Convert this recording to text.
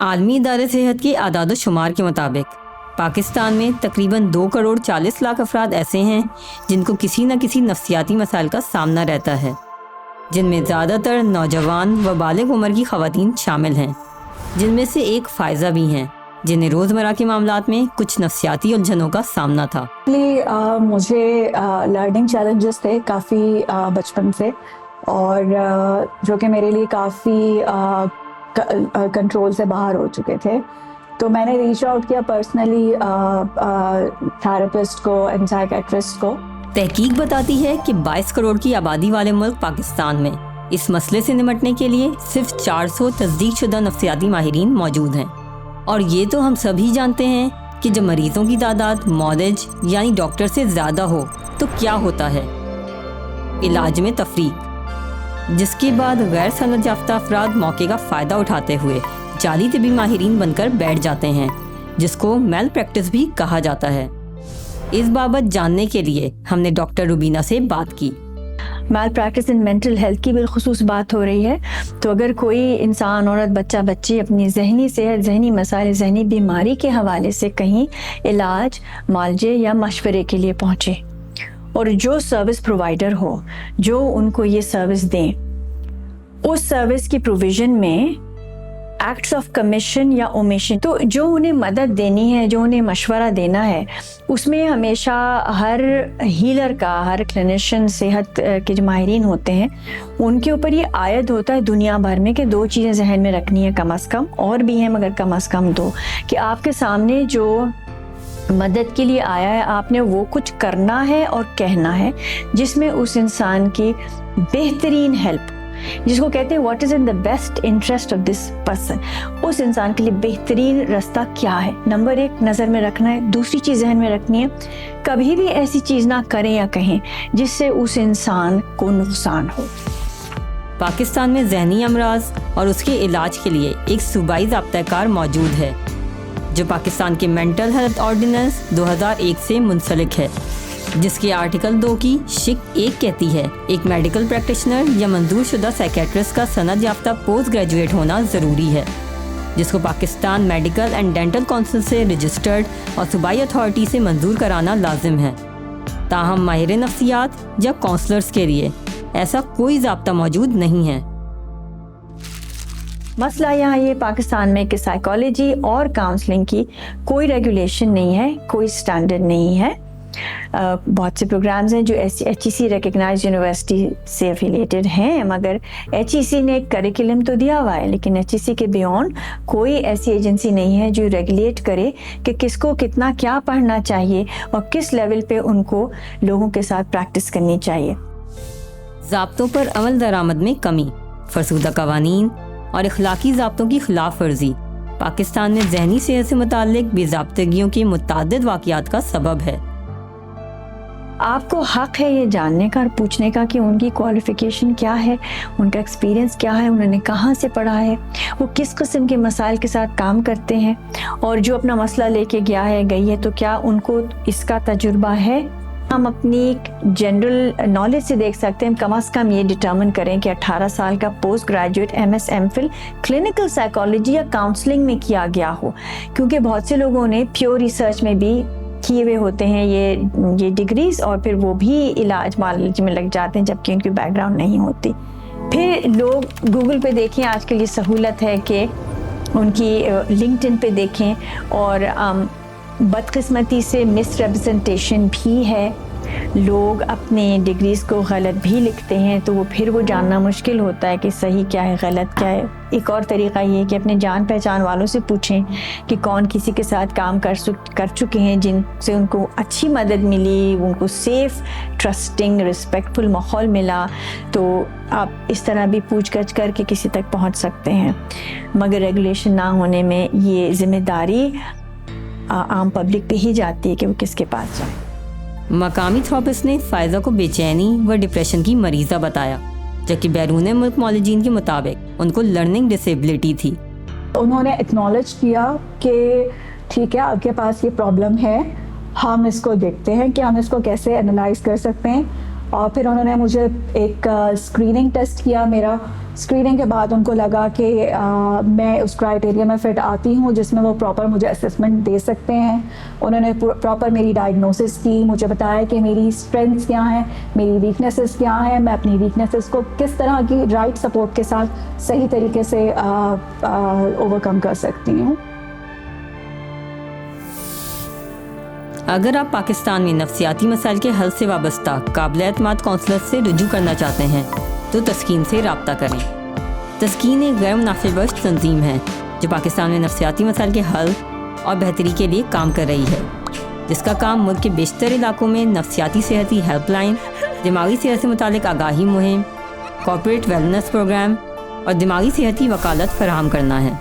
عالمی ادارے صحت کے اعداد و شمار کے مطابق پاکستان میں تقریباً 2.40 کروڑ افراد ایسے ہیں جن کو کسی نہ کسی نفسیاتی مسائل کا سامنا رہتا ہے، جن میں زیادہ تر نوجوان و بالغ عمر کی خواتین شامل ہیں، جن میں سے ایک فائزہ بھی ہیں جنہیں روزمرہ کے معاملات میں کچھ نفسیاتی الجھنوں کا سامنا تھا۔ مجھے لرننگ چیلنجز تھے کافی بچپن سے، اور جو کہ میرے لیے کافی کنٹرول سے باہر ہو چکے تھے، تو میں نے ریچ آؤٹ کیا پرسنلی تھراپسٹ کو اینڈ سائیکیٹرسٹ کو۔ تحقیق بتاتی ہے کہ 22 کروڑ کی آبادی والے ملک پاکستان میں اس مسئلے سے نمٹنے کے لیے صرف 400 تصدیق شدہ نفسیاتی ماہرین موجود ہیں، اور یہ تو ہم سبھی جانتے ہیں کہ جب مریضوں کی تعداد معالج یعنی ڈاکٹر سے زیادہ ہو تو کیا ہوتا ہے؟ علاج میں تفریق، جس کے بعد غیر سند یافتہ افراد موقع کا فائدہ اٹھاتے ہوئے جعلی طبی ماہرین بن کر بیٹھ جاتے ہیں، جس کو میل پریکٹس بھی کہا جاتا ہے۔ اس بابت جاننے کے لیے ہم نے ڈاکٹر روبینہ سے بات کی۔ میل پریکٹس ان مینٹل ہیلتھ کی بالخصوص بات ہو رہی ہے، تو اگر کوئی انسان، عورت، بچہ، بچی اپنی ذہنی صحت، ذہنی مسائل، ذہنی بیماری کے حوالے سے کہیں علاج، معالجے یا مشورے کے لیے پہنچے، اور جو سروس پرووائڈر ہو جو ان کو یہ سروس دیں، اس سروس کی پروویژن میں ایکٹس آف کمیشن یا اومیشن، تو جو انہیں مدد دینی ہے، جو انہیں مشورہ دینا ہے، اس میں ہمیشہ ہر ہیلر کا، ہر کلینیشین، صحت کے جو ماہرین ہوتے ہیں، ان کے اوپر یہ عائد ہوتا ہے دنیا بھر میں کہ 2 چیزیں ذہن میں رکھنی ہے کم از کم، اور بھی ہیں مگر کم از کم 2، کہ آپ کے سامنے جو مدد کے لیے آیا ہے، آپ نے وہ کچھ کرنا ہے اور کہنا ہے جس میں اس انسان کی بہترین ہیلپ، جس کو کہتے ہیں what is in the best interest of this person, اس انسان کے لیے بہترین راستہ کیا ہے، نمبر 1 نظر میں رکھنا ہے۔ دوسری چیز ذہن میں رکھنی ہے، کبھی بھی ایسی چیز نہ کریں یا کہیں جس سے اس انسان کو نقصان ہو۔ پاکستان میں ذہنی امراض اور اس کے علاج کے لیے ایک صوبائی ضابطہ کار موجود ہے جو پاکستان کے مینٹل ہیلتھ آرڈیننس 2001 سے منسلک ہے، جس کے آرٹیکل 2 کی شق 1 کہتی ہے ایک میڈیکل پریکٹیشنر یا منظور شدہ سائیکیٹرسٹ کا سند یافتہ پوسٹ گریجویٹ ہونا ضروری ہے، جس کو Pakistan medical and dental council سے رجسٹرڈ اور صوبائی اتھارٹی سے منظور کرانا لازم ہے۔ تاہم ماہر نفسیات یا کونسلرز کے لیے ایسا کوئی ضابطہ موجود نہیں ہے۔ مسئلہ یہاں یہ پاکستان میں کہ سائیکالوجی اور کاؤنسلنگ کی کوئی ریگولیشن نہیں ہے، کوئی سٹینڈرڈ نہیں ہے۔ بہت سے پروگرامز ہیں جو HEC ریکگنائز یونیورسٹی سے افیلیٹڈ ہیں، مگر HEC نے ایک کریکولم تو دیا ہوا ہے، لیکن HEC کے بیونڈ کوئی ایسی ایجنسی نہیں ہے جو ریگولیٹ کرے کہ کس کو کتنا کیا پڑھنا چاہیے اور کس لیول پہ ان کو لوگوں کے ساتھ پریکٹس کرنی چاہیے۔ ضابطوں پر عمل درآمد میں کمی، فرسودہ قوانین اور اخلاقی ضابطوں کی خلاف ورزی پاکستان میں ذہنی صحت سے متعلق بے ضابطگیوں کے متعدد واقعات کا سبب ہے۔ آپ کو حق ہے یہ جاننے کا اور پوچھنے کا کہ ان کی کوالیفیکیشن کیا ہے، ان کا ایکسپیرینس کیا ہے، انہوں نے کہاں سے پڑھا ہے، وہ کس قسم کے مسائل کے ساتھ کام کرتے ہیں، اور جو اپنا مسئلہ لے کے گیا ہے، گئی ہے، تو کیا ان کو اس کا تجربہ ہے۔ ہم اپنی جنرل نالج سے دیکھ سکتے ہیں، کم از کم یہ ڈٹرمن کریں کہ 18 سال کا post graduate MS MPhil clinical psychology یا کاؤنسلنگ میں کیا گیا ہو، کیونکہ بہت سے لوگوں نے پیور ریسرچ میں بھی کیے ہوئے ہوتے ہیں یہ ڈگریز، اور پھر وہ بھی علاج معالجے میں لگ جاتے ہیں جبکہ ان کی بیک گراؤنڈ نہیں ہوتی۔ پھر لوگ گوگل پہ دیکھیں، آج کل یہ سہولت ہے کہ ان کی لنکڈ ان پہ دیکھیں، اور بدقسمتی سے مس ریپرزنٹیشن بھی ہے، لوگ اپنے ڈگریز کو غلط بھی لکھتے ہیں، تو وہ پھر وہ جاننا مشکل ہوتا ہے کہ صحیح کیا ہے، غلط کیا ہے۔ ایک اور طریقہ یہ ہے کہ اپنے جان پہچان والوں سے پوچھیں کہ کون کسی کے ساتھ کام کر چکے ہیں جن سے ان کو اچھی مدد ملی، ان کو سیف، ٹرسٹنگ، رسپیکٹفل ماحول ملا، تو آپ اس طرح بھی پوچھ گچھ کر کے کسی تک پہنچ سکتے ہیں۔ مگر ریگولیشن نہ ہونے میں یہ ذمہ داری عام پبلک پہ ہی جاتی ہے کہ وہ کس کے پاس جائے۔ مقامی تھراپسٹ نے فائزہ کو بے چینی و ڈپریشن کی مریضہ بتایا، جبکہ بیرون ملک معالجین کے مطابق ان کو لرننگ ڈسیبلٹی تھی۔ انہوں نے اکنالج کیا کہ ٹھیک ہے، آپ کے پاس یہ پرابلم ہے، ہم اس کو دیکھتے ہیں کہ ہم اس کو کیسے انالائز کر سکتے ہیں، اور پھر انہوں نے مجھے ایک اسکریننگ ٹیسٹ کیا میرا. اسکریننگ کے بعد ان کو لگا کہ میں اس کرائٹیریا میں فٹ آتی ہوں جس میں وہ پراپر مجھے اسسمنٹ دے سکتے ہیں. انہوں نے پراپر میری ڈائگنوسس کی, مجھے بتایا کہ میری اسٹرینگس کیا ہیں, میری ویکنیسز کیا ہیں, میں اپنی ویکنیسز کو کس طرح کی رائٹ سپورٹ کے ساتھ صحیح طریقے سے اوورکم کر سکتی ہوں. اگر آپ پاکستان میں نفسیاتی مسائل کے حل سے وابستہ قابل اعتماد کونسلر سے رجوع کرنا چاہتے ہیں تو تسکین سے رابطہ کریں. تسکین ایک غیر منافع بخش تنظیم ہے جو پاکستان میں نفسیاتی مسائل کے حل اور بہتری کے لیے کام کر رہی ہے, جس کا کام ملک کے بیشتر علاقوں میں نفسیاتی صحتی ہیلپ لائن, دماغی صحت سے متعلق آگاہی مہم, کارپوریٹ ویلنس پروگرام اور دماغی صحتی وکالت فراہم کرنا ہے.